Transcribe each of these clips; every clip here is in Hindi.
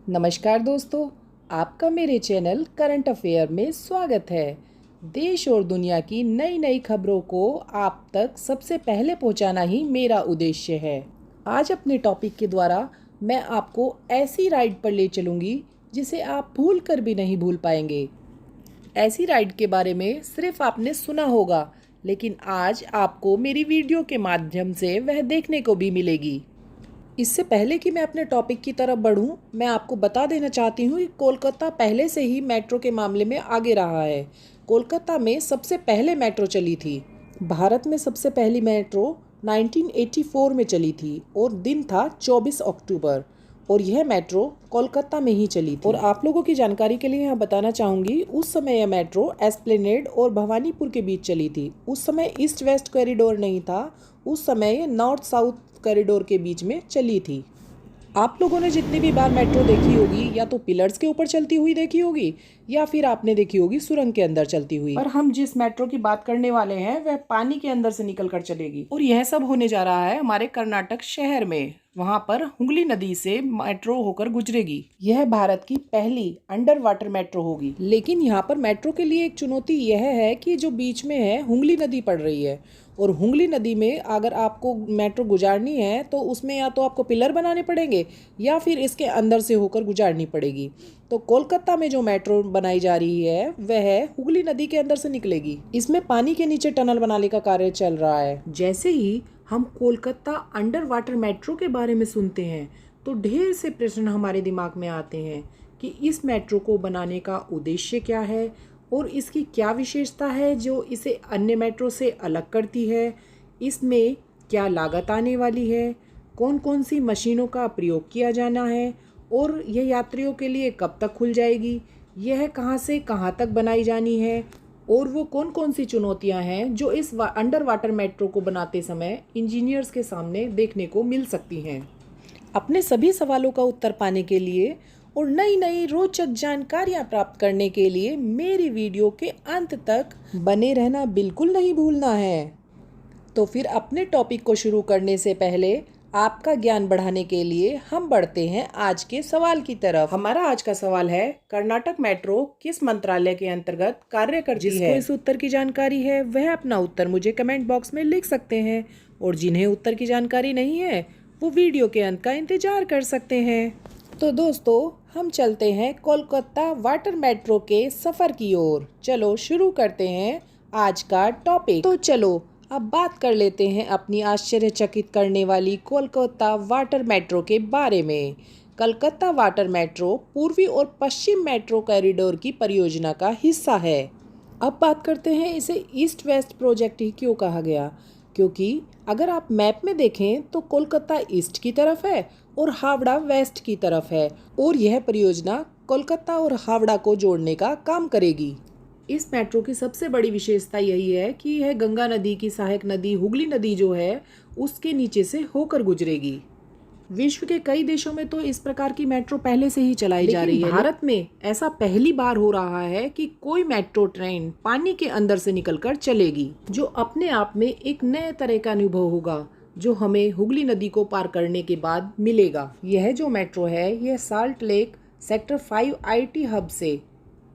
नमस्कार दोस्तों, आपका मेरे चैनल करंट अफेयर में स्वागत है। देश और दुनिया की नई नई खबरों को आप तक सबसे पहले पहुंचाना ही मेरा उद्देश्य है। आज अपने टॉपिक के द्वारा मैं आपको ऐसी राइड पर ले चलूँगी जिसे आप भूल कर भी नहीं भूल पाएंगे। ऐसी राइड के बारे में सिर्फ आपने सुना होगा, लेकिन आज आपको मेरी वीडियो के माध्यम से वह देखने को भी मिलेगी। इससे पहले कि मैं अपने टॉपिक की तरफ बढ़ूं, मैं आपको बता देना चाहती हूं कि कोलकाता पहले से ही मेट्रो के मामले में आगे रहा है। कोलकाता में सबसे पहले मेट्रो चली थी। भारत में सबसे पहली मेट्रो 1984 में चली थी और दिन था 24 अक्टूबर, और यह मेट्रो कोलकाता में ही चली थी। और आप लोगों की जानकारी के लिए यहाँ बताना चाहूँगी, उस समय यह मेट्रो एस्प्लेनेड और भवानीपुर के बीच चली थी। उस समय ईस्ट वेस्ट कॉरिडोर नहीं था, उस समय ये नॉर्थ साउथ कॉरिडोर के बीच में चली थी। आप लोगों ने जितनी भी बार मेट्रो देखी होगी, या तो पिलर्स के ऊपर चलती हुई देखी होगी या फिर आपने देखी होगी सुरंग के अंदर चलती हुई। और हम जिस मेट्रो की बात करने वाले हैं वह पानी के अंदर से निकलकर चलेगी, और यह सब होने जा रहा है हमारे कर्नाटक शहर में। वहां पर हुगली नदी से मेट्रो होकर गुजरेगी। यह भारत की पहली अंडर वाटर मेट्रो होगी। लेकिन यहाँ पर मेट्रो के लिए एक चुनौती यह है कि जो बीच में है हुगली नदी पड़ रही है, और हुगली नदी में अगर आपको मेट्रो गुजारनी है तो उसमें या तो आपको पिलर बनाने पड़ेंगे या फिर इसके अंदर से होकर गुजारनी पड़ेगी। तो कोलकाता में जो मेट्रो बनाई जा रही है वह हुगली नदी के अंदर से निकलेगी। इसमें पानी के नीचे टनल बनाने का कार्य चल रहा है। जैसे ही हम कोलकाता अंडर वाटर मेट्रो के बारे में सुनते हैं तो ढेर से प्रश्न हमारे दिमाग में आते हैं कि इस मेट्रो को बनाने का उद्देश्य क्या है और इसकी क्या विशेषता है जो इसे अन्य मेट्रो से अलग करती है। इसमें क्या लागत आने वाली है, कौन कौन सी मशीनों का प्रयोग किया जाना है, और यह यात्रियों के लिए कब तक खुल जाएगी, यह कहां से कहां तक बनाई जानी है, और वो कौन कौन सी चुनौतियां हैं जो इस अंडर वाटर मेट्रो को बनाते समय इंजीनियर्स के सामने देखने को मिल सकती हैं। अपने सभी सवालों का उत्तर पाने के लिए और नई नई रोचक जानकारियां प्राप्त करने के लिए मेरी वीडियो के अंत तक बने रहना बिल्कुल नहीं भूलना है। तो फिर अपने टॉपिक को शुरू करने से पहले आपका ज्ञान बढ़ाने के लिए हम बढ़ते हैं आज के सवाल की तरफ। हमारा आज का सवाल है, कर्नाटक मेट्रो किस मंत्रालय के अंतर्गत कार्य करती है? जिसको इस उत्तर की जानकारी है वह अपना उत्तर मुझे कमेंट बॉक्स में लिख सकते हैं, और जिन्हें उत्तर की जानकारी नहीं है वो वीडियो के अंत का इंतजार कर सकते हैं। तो दोस्तों, हम चलते हैं कोलकाता वाटर मेट्रो के सफर की ओर। चलो शुरू करते हैं आज का टॉपिक। तो चलो अब बात कर लेते हैं अपनी आश्चर्यचकित करने वाली कोलकाता वाटर मेट्रो के बारे में। कोलकाता वाटर मेट्रो पूर्वी और पश्चिम मेट्रो कॉरिडोर की परियोजना का हिस्सा है। अब बात करते हैं इसे ईस्ट वेस्ट प्रोजेक्ट ही क्यों कहा गया, क्योंकि अगर आप मैप में देखें तो कोलकाता ईस्ट की तरफ है और हावड़ा वेस्ट की तरफ है, और यह परियोजना कोलकाता और हावड़ा को जोड़ने का काम करेगी। इस मेट्रो की सबसे बड़ी विशेषता यही है कि यह गंगा नदी की सहायक नदी हुगली नदी जो है उसके नीचे से होकर गुजरेगी। विश्व के कई देशों में तो इस प्रकार की मेट्रो पहले से ही चलाई जा रही है। भारत में ऐसा पहली बार हो रहा है कि कोई मेट्रो ट्रेन पानी के अंदर से निकलकर चलेगी, जो अपने आप में एक नए तरह का अनुभव होगा जो हमें हुगली नदी को पार करने के बाद मिलेगा। यह जो मेट्रो है यह salt lake sector 5 IT hub से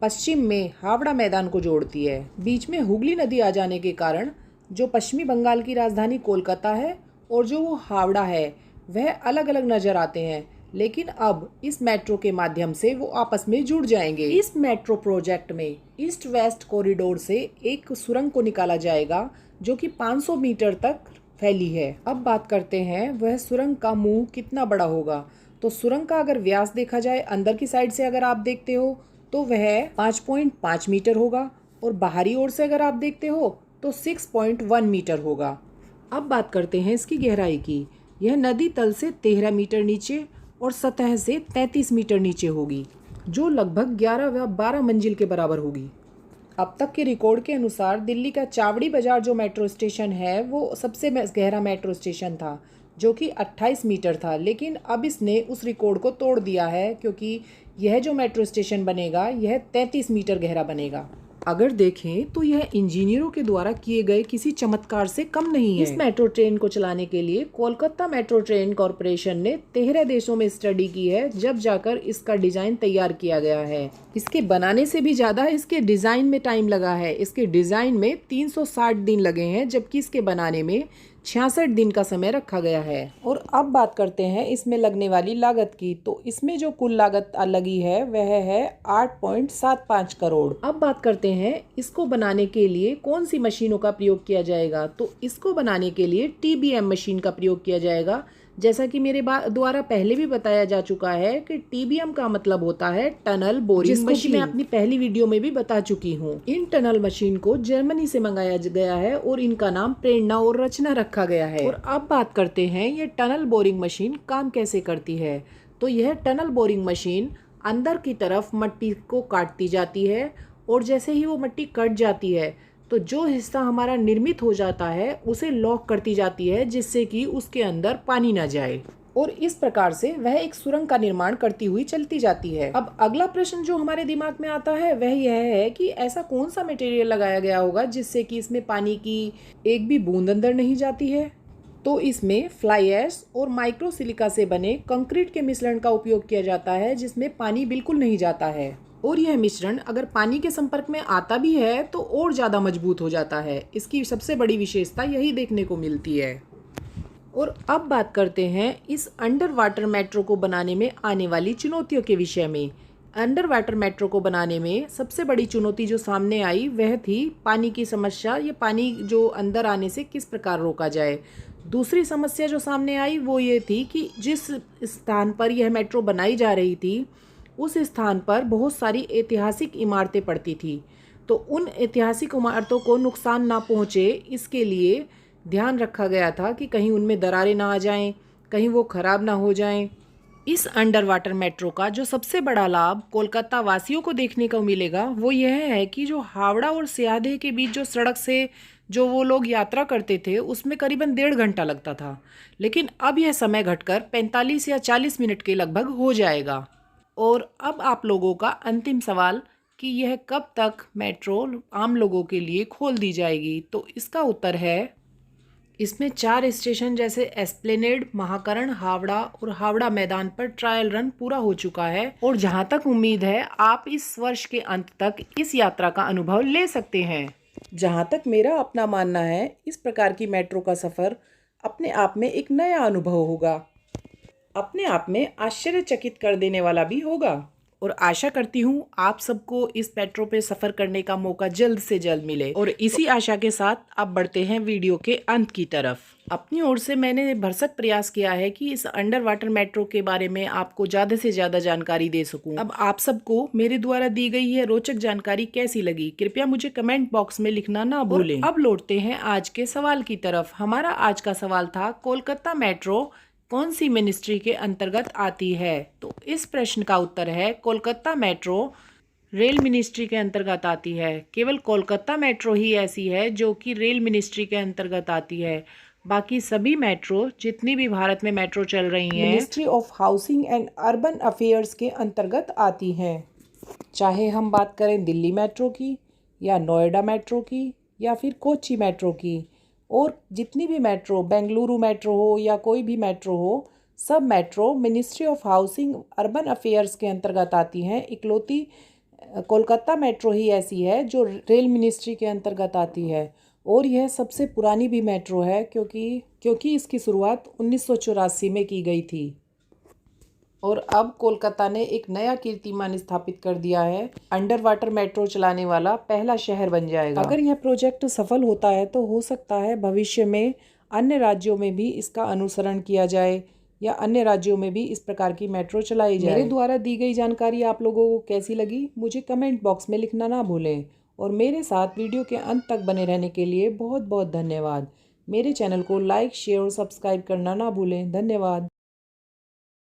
पश्चिम में हावड़ा मैदान को जोड़ती है। बीच में हुगली नदी आ जाने के कारण जो पश्चिमी बंगाल की राजधानी कोलकाता है और जो वो हावड़ा है वह अलग अलग नजर आते हैं, लेकिन अब इस मेट्रो के माध्यम से वो आपस में जुड़ जाएंगे। इस मेट्रो प्रोजेक्ट में ईस्ट वेस्ट कॉरिडोर से एक सुरंग को निकाला जाएगा जो कि 500 मीटर तक फैली है। अब बात करते हैं वह सुरंग का मुंह कितना बड़ा होगा। तो सुरंग का अगर व्यास देखा जाए अंदर की साइड से अगर आप देखते हो तो वह 5.5 मीटर होगा, और बाहरी ओर से अगर आप देखते हो तो 6.1 मीटर होगा। अब बात करते हैं इसकी गहराई की। यह नदी तल से 13 मीटर नीचे और सतह से 33 मीटर नीचे होगी, जो लगभग 11 या 12 मंजिल के बराबर होगी। अब तक के रिकॉर्ड के अनुसार दिल्ली का चावड़ी बाजार जो मेट्रो स्टेशन है वो सबसे गहरा मेट्रो स्टेशन था, जो कि 28 मीटर था, लेकिन अब इसने उस रिकॉर्ड को तोड़ दिया है क्योंकि यह जो मेट्रो स्टेशन बनेगा यह 33 मीटर गहरा बनेगा। अगर देखें तो यह इंजीनियरों के द्वारा किए गए किसी चमत्कार से कम नहीं है। इस मेट्रो ट्रेन को चलाने के लिए कोलकाता मेट्रो ट्रेन कॉरपोरेशन ने 13 देशों में स्टडी की है, जब जाकर इसका डिजाइन तैयार किया गया है। इसके बनाने से भी ज्यादा इसके डिजाइन में टाइम लगा है। इसके डिजाइन में 360 दिन लगे हैं, जबकि इसके बनाने में 66 दिन का समय रखा गया है। और अब बात करते हैं इसमें लगने वाली लागत की। तो इसमें जो कुल लागत लगी है वह है 8.75 करोड़। अब बात करते हैं इसको बनाने के लिए कौन सी मशीनों का प्रयोग किया जाएगा। तो इसको बनाने के लिए TBM मशीन का प्रयोग किया जाएगा। जैसा कि मेरे द्वारा पहले भी बताया जा चुका है कि TBM का मतलब होता है टनल बोरिंग मशीन। मैं अपनी पहली वीडियो में भी बता चुकी हूँ। इन टनल मशीन को जर्मनी से मंगाया गया है और इनका नाम प्रेरणा और रचना रखा गया है। और अब बात करते हैं ये टनल बोरिंग मशीन काम कैसे करती है। तो यह टनल बोरिंग मशीन अंदर की तरफ मट्टी को काटती जाती है, और जैसे ही वो मट्टी कट जाती है तो जो हिस्सा हमारा निर्मित हो जाता है उसे लॉक करती जाती है, जिससे कि उसके अंदर पानी ना जाए, और इस प्रकार से वह एक सुरंग का निर्माण करती हुई चलती जाती है। अब अगला प्रश्न जो हमारे दिमाग में आता है वह यह है कि ऐसा कौन सा मटेरियल लगाया गया होगा जिससे कि इसमें पानी की एक भी बूंद अंदर नहीं जाती है। तो इसमें फ्लाई ऐश और माइक्रोसिलिका से बने कंक्रीट के मिश्रण का उपयोग किया जाता है, जिसमें पानी बिल्कुल नहीं जाता है। और यह मिश्रण अगर पानी के संपर्क में आता भी है तो और ज़्यादा मजबूत हो जाता है। इसकी सबसे बड़ी विशेषता यही देखने को मिलती है। और अब बात करते हैं इस अंडर वाटर मेट्रो को बनाने में आने वाली चुनौतियों के विषय में। अंडर वाटर मेट्रो को बनाने में सबसे बड़ी चुनौती जो सामने आई वह थी पानी की समस्या। ये पानी जो अंदर आने से किस प्रकार रोका जाए। दूसरी समस्या जो सामने आई वो ये थी कि जिस स्थान पर यह मेट्रो बनाई जा रही थी उस स्थान पर बहुत सारी ऐतिहासिक इमारतें पड़ती थी। तो उन ऐतिहासिक इमारतों को नुकसान ना पहुँचे, इसके लिए ध्यान रखा गया था कि कहीं उनमें दरारें ना आ जाएं, कहीं वो ख़राब ना हो जाएं। इस अंडर वाटर मेट्रो का जो सबसे बड़ा लाभ कोलकाता वासियों को देखने को मिलेगा वो यह है कि जो हावड़ा और सयाजी के बीच जो सड़क से जो वो लोग यात्रा करते थे उसमें करीबन 1.5 घंटा लगता था, लेकिन अब यह समय घटकर 45 या 40 मिनट के लगभग हो जाएगा। और अब आप लोगों का अंतिम सवाल कि यह कब तक मेट्रो आम लोगों के लिए खोल दी जाएगी। तो इसका उत्तर है इसमें 4 स्टेशन जैसे एस्प्लेनेड, महाकरण, हावड़ा और हावड़ा मैदान पर ट्रायल रन पूरा हो चुका है। और जहां तक उम्मीद है आप इस वर्ष के अंत तक इस यात्रा का अनुभव ले सकते हैं। जहां तक मेरा अपना मानना है इस प्रकार की मेट्रो का सफ़र अपने आप में एक नया अनुभव होगा, अपने आप में आश्चर्यचकित कर देने वाला भी होगा। और आशा करती हूँ आप सबको इस मेट्रो पे सफ़र करने का मौका जल्द से जल्द मिले। और इसी आशा के साथ अब बढ़ते हैं वीडियो के अंत की तरफ। अपनी ओर से मैंने भरसक प्रयास किया है कि इस अंडर वाटर मेट्रो के बारे में आपको ज़्यादा से ज़्यादा जानकारी दे सकूं। अब आप सबको मेरे द्वारा दी गई है रोचक जानकारी कैसी लगी, कृपया मुझे कमेंट बॉक्स में लिखना ना भूलें। अब लौटते हैं आज के सवाल की तरफ। हमारा आज का सवाल था कोलकाता मेट्रो कौन सी मिनिस्ट्री के अंतर्गत आती है। तो इस प्रश्न का उत्तर है कोलकाता मेट्रो रेल मिनिस्ट्री के अंतर्गत आती है। केवल कोलकाता मेट्रो ही ऐसी है जो कि रेल मिनिस्ट्री के अंतर्गत आती है। बाकी सभी मेट्रो जितनी भी भारत में मेट्रो चल रही हैं ministry of housing and urban affairs के अंतर्गत आती हैं। चाहे हम बात करें दिल्ली मेट्रो की या नोएडा मेट्रो की या फिर कोच्चि मेट्रो की, और जितनी भी मेट्रो, बेंगलुरु मेट्रो हो या कोई भी मेट्रो हो, सब metro ministry of housing urban affairs के अंतर्गत आती हैं। इकलौती कोलकाता मेट्रो ही ऐसी है जो रेल मिनिस्ट्री के अंतर्गत आती है। और यह सबसे पुरानी भी मेट्रो है क्योंकि इसकी शुरुआत 1984 में की गई थी। और अब कोलकाता ने एक नया कीर्तिमान स्थापित कर दिया है, अंडर वाटर मेट्रो चलाने वाला पहला शहर बन जाएगा। अगर यह प्रोजेक्ट सफल होता है तो हो सकता है भविष्य में अन्य राज्यों में भी इसका अनुसरण किया जाए या अन्य राज्यों में भी इस प्रकार की मेट्रो चलाई जाए। मेरे द्वारा दी गई जानकारी आप लोगों को कैसी लगी मुझे कमेंट बॉक्स में लिखना ना भूलें। और मेरे साथ वीडियो के अंत तक बने रहने के लिए बहुत बहुत धन्यवाद। मेरे चैनल को लाइक, शेयर और सब्सक्राइब करना ना भूलें। धन्यवाद।